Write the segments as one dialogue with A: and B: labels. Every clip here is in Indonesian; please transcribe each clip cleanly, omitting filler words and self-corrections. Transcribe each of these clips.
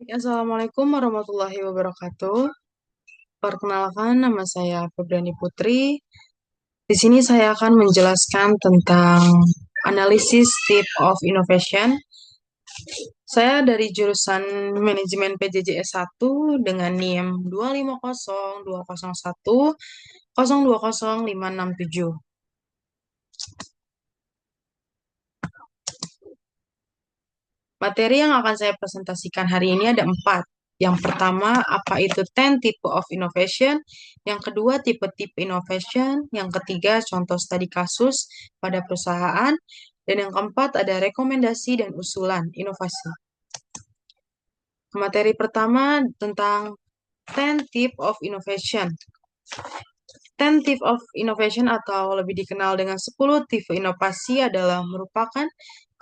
A: Assalamualaikum warahmatullahi wabarakatuh. Perkenalkan, nama saya Febriani Putri. Di sini saya akan menjelaskan tentang analisis tip of innovation. Saya dari jurusan Manajemen PJJS 1 dengan NIM 2502010020567. Materi yang akan saya presentasikan hari ini ada 4. Yang pertama, apa itu 10 type of innovation. Yang kedua, tipe-tipe innovation. Yang ketiga, contoh studi kasus pada perusahaan. Dan yang keempat, ada rekomendasi dan usulan inovasi. Materi pertama tentang 10 type of innovation. 10 type of innovation atau lebih dikenal dengan 10 tipe inovasi adalah merupakan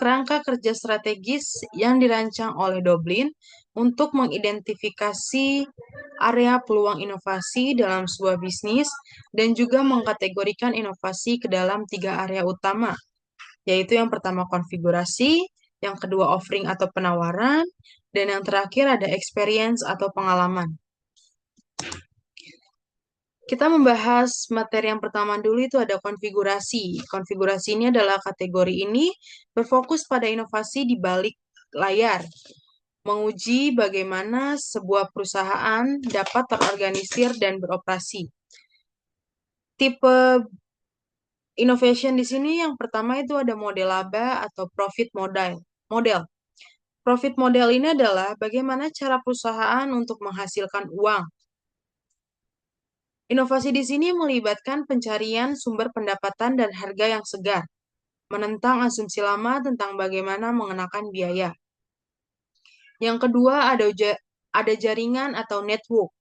A: kerangka kerja strategis yang dirancang oleh Dublin untuk mengidentifikasi area peluang inovasi dalam sebuah bisnis dan juga mengkategorikan inovasi ke dalam 3 area utama, yaitu yang pertama konfigurasi, yang kedua offering atau penawaran, dan yang terakhir ada experience atau pengalaman. Kita membahas materi yang pertama dulu itu ada konfigurasi. Konfigurasi ini adalah kategori ini berfokus pada inovasi di balik layar, menguji bagaimana sebuah perusahaan dapat terorganisir dan beroperasi. Tipe innovation di sini yang pertama itu ada model laba atau profit model. Model. Profit model ini adalah bagaimana cara perusahaan untuk menghasilkan uang. Inovasi di sini melibatkan pencarian sumber pendapatan dan harga yang segar, menentang asumsi lama tentang bagaimana mengenakan biaya. Yang kedua, ada jaringan atau network.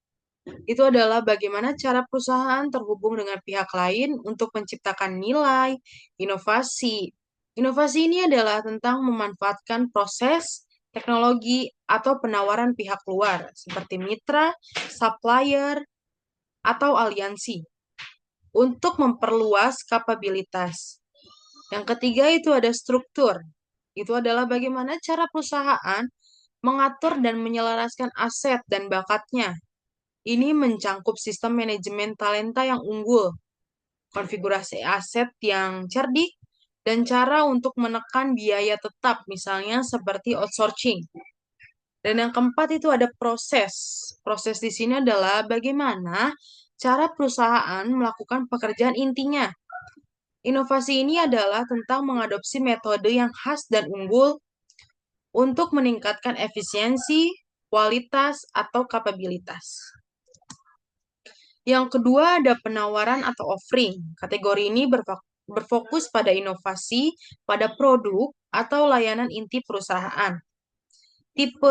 A: Itu adalah bagaimana cara perusahaan terhubung dengan pihak lain untuk menciptakan nilai, inovasi. Inovasi ini adalah tentang memanfaatkan proses, teknologi, atau penawaran pihak luar, seperti mitra, supplier, atau aliansi, untuk memperluas kapabilitas. Yang ketiga itu ada struktur. Itu adalah bagaimana cara perusahaan mengatur dan menyelaraskan aset dan bakatnya. Ini mencangkup sistem manajemen talenta yang unggul, konfigurasi aset yang cerdik, dan cara untuk menekan biaya tetap, misalnya seperti outsourcing. Dan yang keempat itu ada proses. Proses di sini adalah bagaimana cara perusahaan melakukan pekerjaan intinya. Inovasi ini adalah tentang mengadopsi metode yang khas dan unggul untuk meningkatkan efisiensi, kualitas, atau kapabilitas. Yang kedua ada penawaran atau offering. Kategori ini berfokus pada inovasi, pada produk atau layanan inti perusahaan. Tipe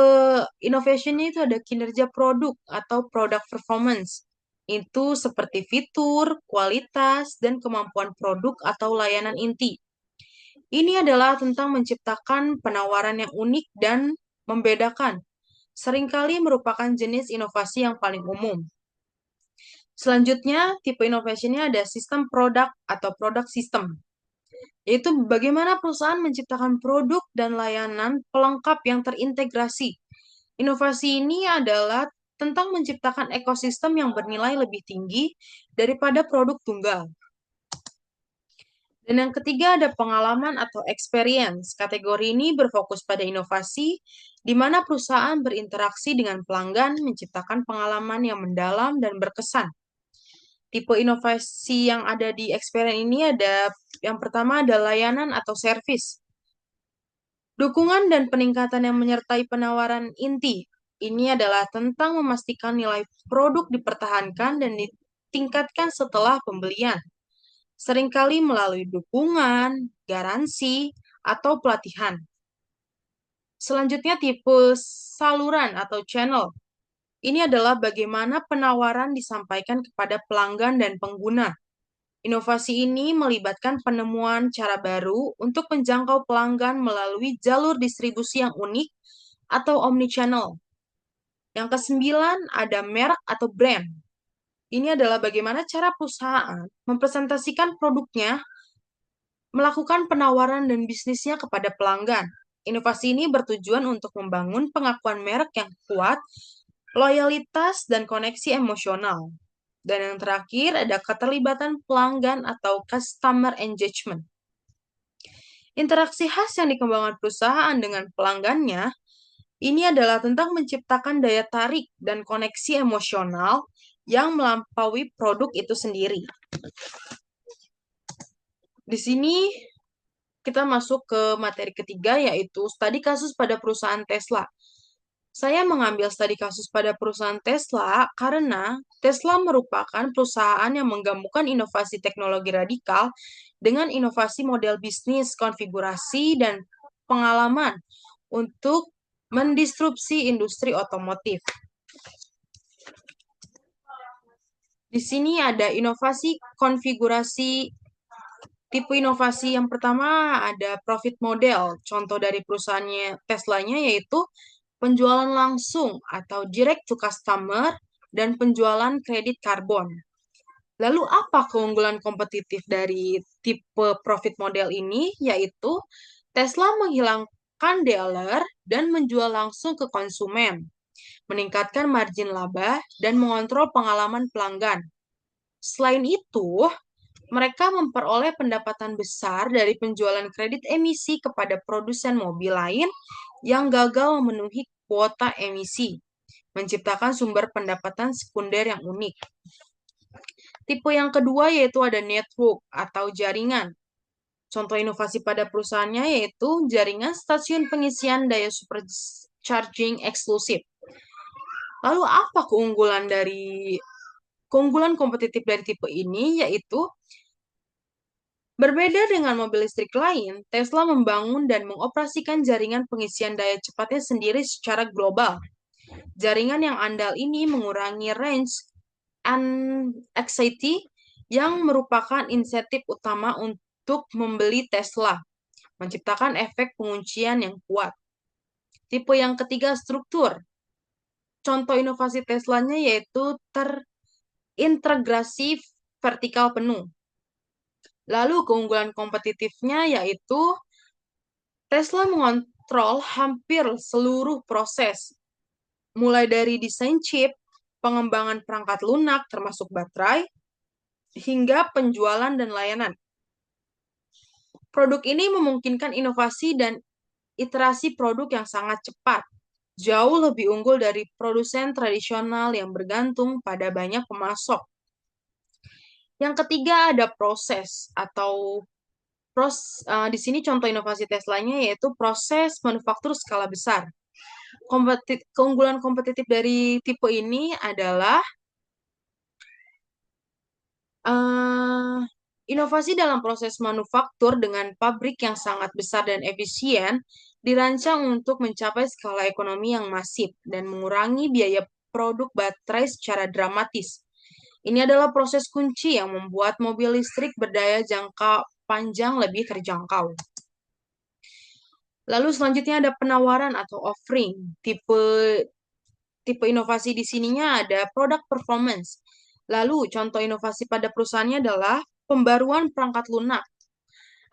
A: innovationnya itu ada kinerja produk atau product performance. Itu seperti fitur, kualitas, dan kemampuan produk atau layanan inti. Ini adalah tentang menciptakan penawaran yang unik dan membedakan. Seringkali merupakan jenis inovasi yang paling umum. Selanjutnya, tipe innovationnya ada sistem produk atau produk sistem, yaitu bagaimana perusahaan menciptakan produk dan layanan pelengkap yang terintegrasi. Inovasi ini adalah tentang menciptakan ekosistem yang bernilai lebih tinggi daripada produk tunggal. Dan yang ketiga ada pengalaman atau experience. Kategori ini berfokus pada inovasi, di mana perusahaan berinteraksi dengan pelanggan, menciptakan pengalaman yang mendalam dan berkesan. Tipe inovasi yang ada di experience ini ada yang pertama ada layanan atau service. Dukungan dan peningkatan yang menyertai penawaran inti. Ini adalah tentang memastikan nilai produk dipertahankan dan ditingkatkan setelah pembelian. Seringkali melalui dukungan, garansi, atau pelatihan. Selanjutnya tipe saluran atau channel. Ini adalah bagaimana penawaran disampaikan kepada pelanggan dan pengguna. Inovasi ini melibatkan penemuan cara baru untuk menjangkau pelanggan melalui jalur distribusi yang unik atau omnichannel. Yang kesembilan ada merek atau brand. Ini adalah bagaimana cara perusahaan mempresentasikan produknya, melakukan penawaran dan bisnisnya kepada pelanggan. Inovasi ini bertujuan untuk membangun pengakuan merek yang kuat, loyalitas, dan koneksi emosional. Dan yang terakhir ada keterlibatan pelanggan atau customer engagement. Interaksi khas yang dikembangkan perusahaan dengan pelanggannya ini adalah tentang menciptakan daya tarik dan koneksi emosional yang melampaui produk itu sendiri. Di sini kita masuk ke materi ketiga, yaitu studi kasus pada perusahaan Tesla. Saya mengambil studi kasus pada perusahaan Tesla karena Tesla merupakan perusahaan yang menggabungkan inovasi teknologi radikal dengan inovasi model bisnis, konfigurasi, dan pengalaman untuk mendisrupsi industri otomotif. Di sini ada inovasi konfigurasi. Tipe inovasi yang pertama ada profit model. Contoh dari perusahaannya Tesla-nya yaitu penjualan langsung atau direct to customer dan penjualan kredit karbon. Lalu apa keunggulan kompetitif dari tipe profit model ini? Yaitu Tesla menghilangkan dealer dan menjual langsung ke konsumen, meningkatkan margin laba, dan mengontrol pengalaman pelanggan. Selain itu, mereka memperoleh pendapatan besar dari penjualan kredit emisi kepada produsen mobil lain yang gagal memenuhi kuota emisi, menciptakan sumber pendapatan sekunder yang unik. Tipe yang kedua yaitu ada network atau jaringan. Contoh inovasi pada perusahaannya yaitu jaringan stasiun pengisian daya supercharging eksklusif. Lalu apa keunggulan kompetitif dari tipe ini yaitu berbeda dengan mobil listrik lain, Tesla membangun dan mengoperasikan jaringan pengisian daya cepatnya sendiri secara global. Jaringan yang andal ini mengurangi range anxiety yang merupakan insentif utama untuk membeli Tesla, menciptakan efek penguncian yang kuat. Tipe yang ketiga, struktur. Contoh inovasi Tesla-nya yaitu terintegrasi vertikal penuh. Lalu keunggulan kompetitifnya yaitu Tesla mengontrol hampir seluruh proses, mulai dari desain chip, pengembangan perangkat lunak termasuk baterai, hingga penjualan dan layanan. Produk ini memungkinkan inovasi dan iterasi produk yang sangat cepat, jauh lebih unggul dari produsen tradisional yang bergantung pada banyak pemasok. Yang ketiga ada proses atau di sini contoh inovasi Tesla-nya yaitu proses manufaktur skala besar. Keunggulan kompetitif dari tipe ini adalah eh, inovasi dalam proses manufaktur dengan pabrik yang sangat besar dan efisien dirancang untuk mencapai skala ekonomi yang masif dan mengurangi biaya produk baterai secara dramatis. Ini adalah proses kunci yang membuat mobil listrik berdaya jangka panjang lebih terjangkau. Lalu selanjutnya ada penawaran atau offering. Tipe inovasi di sininya ada product performance. Lalu contoh inovasi pada perusahaannya adalah pembaruan perangkat lunak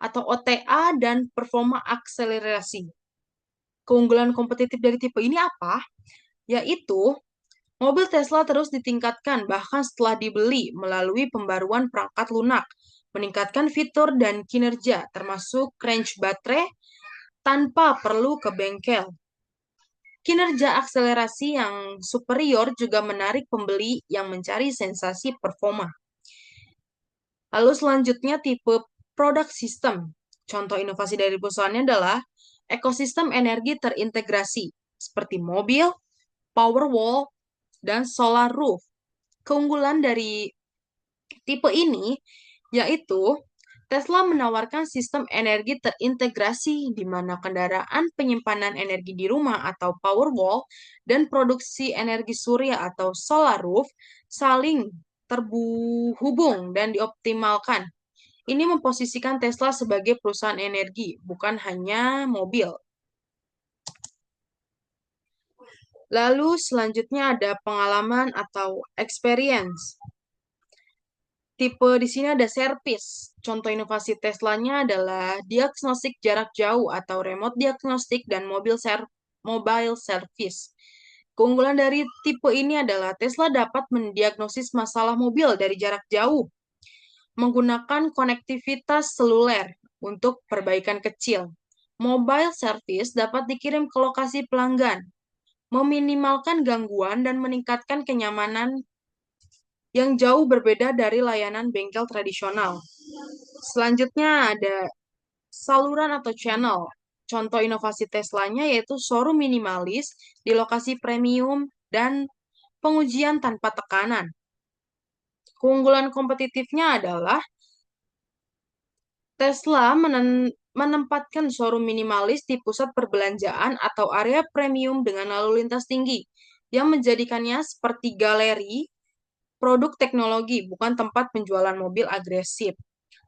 A: atau OTA dan performa akselerasi. Keunggulan kompetitif dari tipe ini apa? Yaitu mobil Tesla terus ditingkatkan bahkan setelah dibeli melalui pembaruan perangkat lunak, meningkatkan fitur dan kinerja termasuk range baterai tanpa perlu ke bengkel. Kinerja akselerasi yang superior juga menarik pembeli yang mencari sensasi performa. Lalu selanjutnya tipe product system. Contoh inovasi dari perusahaannya adalah ekosistem energi terintegrasi seperti mobil, power wall, dan solar roof. Keunggulan dari tipe ini yaitu Tesla menawarkan sistem energi terintegrasi di mana kendaraan penyimpanan energi di rumah atau Powerwall dan produksi energi surya atau solar roof saling terhubung dan dioptimalkan. Ini memposisikan Tesla sebagai perusahaan energi, bukan hanya mobil. Lalu selanjutnya ada pengalaman atau experience. Tipe di sini ada service. Contoh inovasi Teslanya adalah diagnostik jarak jauh atau remote diagnostik dan mobile service. Keunggulan dari tipe ini adalah Tesla dapat mendiagnosis masalah mobil dari jarak jauh menggunakan konektivitas seluler untuk perbaikan kecil. Mobile service dapat dikirim ke lokasi pelanggan, meminimalkan gangguan dan meningkatkan kenyamanan yang jauh berbeda dari layanan bengkel tradisional. Selanjutnya ada saluran atau channel. Contoh inovasi Teslanya yaitu showroom minimalis di lokasi premium dan pengujian tanpa tekanan. Keunggulan kompetitifnya adalah Tesla menempatkan showroom minimalis di pusat perbelanjaan atau area premium dengan lalu lintas tinggi, yang menjadikannya seperti galeri produk teknologi, bukan tempat penjualan mobil agresif.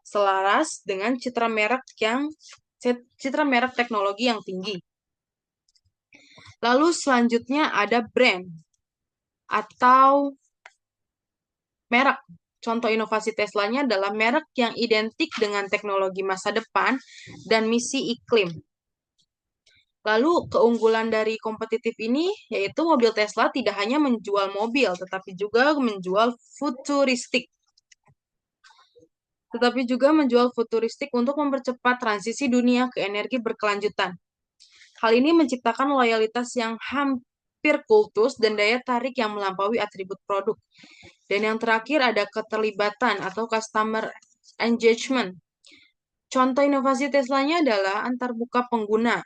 A: Selaras dengan citra merek teknologi yang tinggi. Lalu selanjutnya ada brand atau merek. Contoh inovasi Teslanya adalah merek yang identik dengan teknologi masa depan dan misi iklim. Lalu keunggulan dari kompetitif ini yaitu mobil Tesla tidak hanya menjual mobil, tetapi juga menjual futuristik untuk mempercepat transisi dunia ke energi berkelanjutan. Hal ini menciptakan loyalitas yang hampir kultus dan daya tarik yang melampaui atribut produk. Dan yang terakhir ada keterlibatan atau customer engagement. Contoh inovasi Teslanya adalah antarmuka pengguna,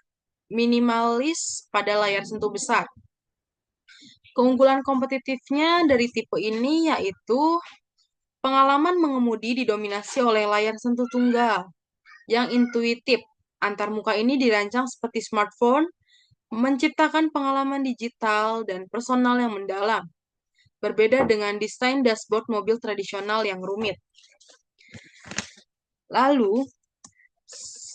A: minimalis pada layar sentuh besar. Keunggulan kompetitifnya dari tipe ini yaitu pengalaman mengemudi didominasi oleh layar sentuh tunggal yang intuitif. Antarmuka ini dirancang seperti smartphone, menciptakan pengalaman digital dan personal yang mendalam. Berbeda dengan desain dashboard mobil tradisional yang rumit. Lalu,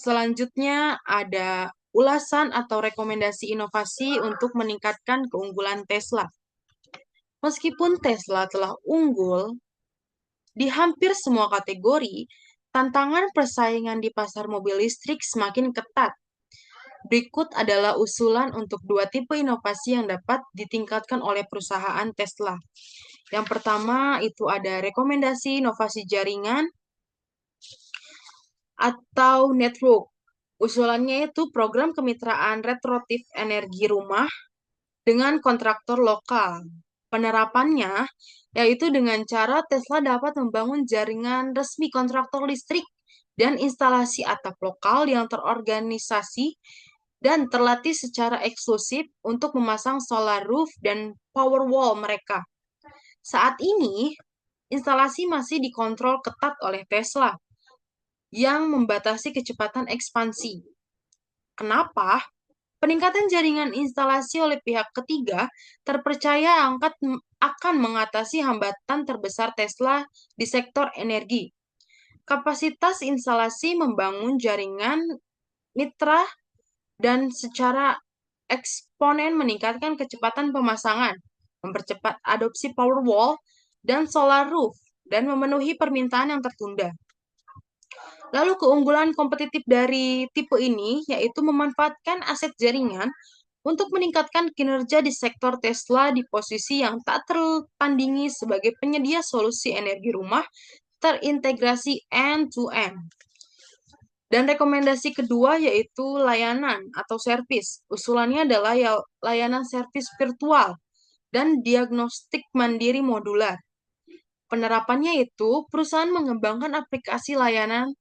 A: selanjutnya ada ulasan atau rekomendasi inovasi untuk meningkatkan keunggulan Tesla. Meskipun Tesla telah unggul di hampir semua kategori, tantangan persaingan di pasar mobil listrik semakin ketat. Berikut adalah usulan untuk 2 tipe inovasi yang dapat ditingkatkan oleh perusahaan Tesla. Yang pertama itu ada rekomendasi inovasi jaringan atau network. Usulannya itu program kemitraan retroaktif energi rumah dengan kontraktor lokal. Penerapannya yaitu dengan cara Tesla dapat membangun jaringan resmi kontraktor listrik dan instalasi atap lokal yang terorganisasi dan terlatih secara eksklusif untuk memasang solar roof dan power wall mereka. Saat ini, instalasi masih dikontrol ketat oleh Tesla yang membatasi kecepatan ekspansi. Kenapa? Peningkatan jaringan instalasi oleh pihak ketiga terpercaya akan mengatasi hambatan terbesar Tesla di sektor energi. Kapasitas instalasi membangun jaringan mitra dan secara eksponen meningkatkan kecepatan pemasangan, mempercepat adopsi Powerwall dan solar roof, dan memenuhi permintaan yang tertunda. Lalu keunggulan kompetitif dari tipe ini yaitu memanfaatkan aset jaringan untuk meningkatkan kinerja di sektor Tesla di posisi yang tak tertandingi sebagai penyedia solusi energi rumah terintegrasi end-to-end. Dan rekomendasi kedua yaitu layanan atau servis. Usulannya adalah layanan servis virtual dan diagnostik mandiri modular. Penerapannya itu perusahaan mengembangkan aplikasi layanan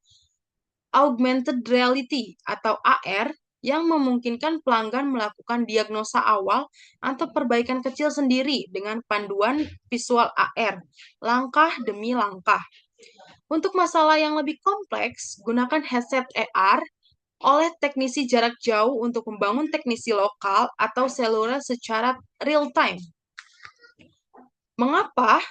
A: augmented reality atau AR yang memungkinkan pelanggan melakukan diagnosa awal atau perbaikan kecil sendiri dengan panduan visual AR, langkah demi langkah. Untuk masalah yang lebih kompleks, gunakan headset AR oleh teknisi jarak jauh untuk membangun teknisi lokal atau seluler secara real-time. Mengapa?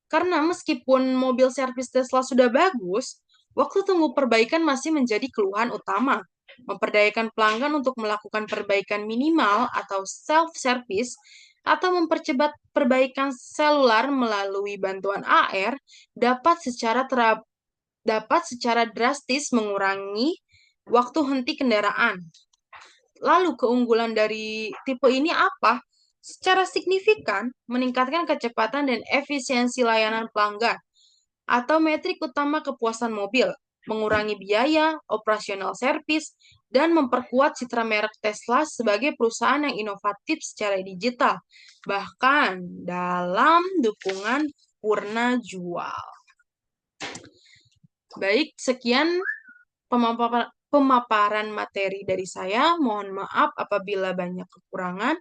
A: Karena meskipun mobil servis Tesla sudah bagus, waktu tunggu perbaikan masih menjadi keluhan utama. Memperdayakan pelanggan untuk melakukan perbaikan minimal atau self-service atau mempercepat perbaikan selular melalui bantuan AR dapat secara drastis mengurangi waktu henti kendaraan. Lalu keunggulan dari tipe ini apa? Secara signifikan meningkatkan kecepatan dan efisiensi layanan pelanggan atau metrik utama kepuasan mobil, mengurangi biaya operasional servis, dan memperkuat citra merek Tesla sebagai perusahaan yang inovatif secara digital, bahkan dalam dukungan purna jual. Baik, sekian pemaparan materi dari saya. Mohon maaf apabila banyak kekurangan.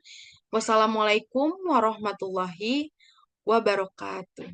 A: Wassalamualaikum warahmatullahi wabarakatuh.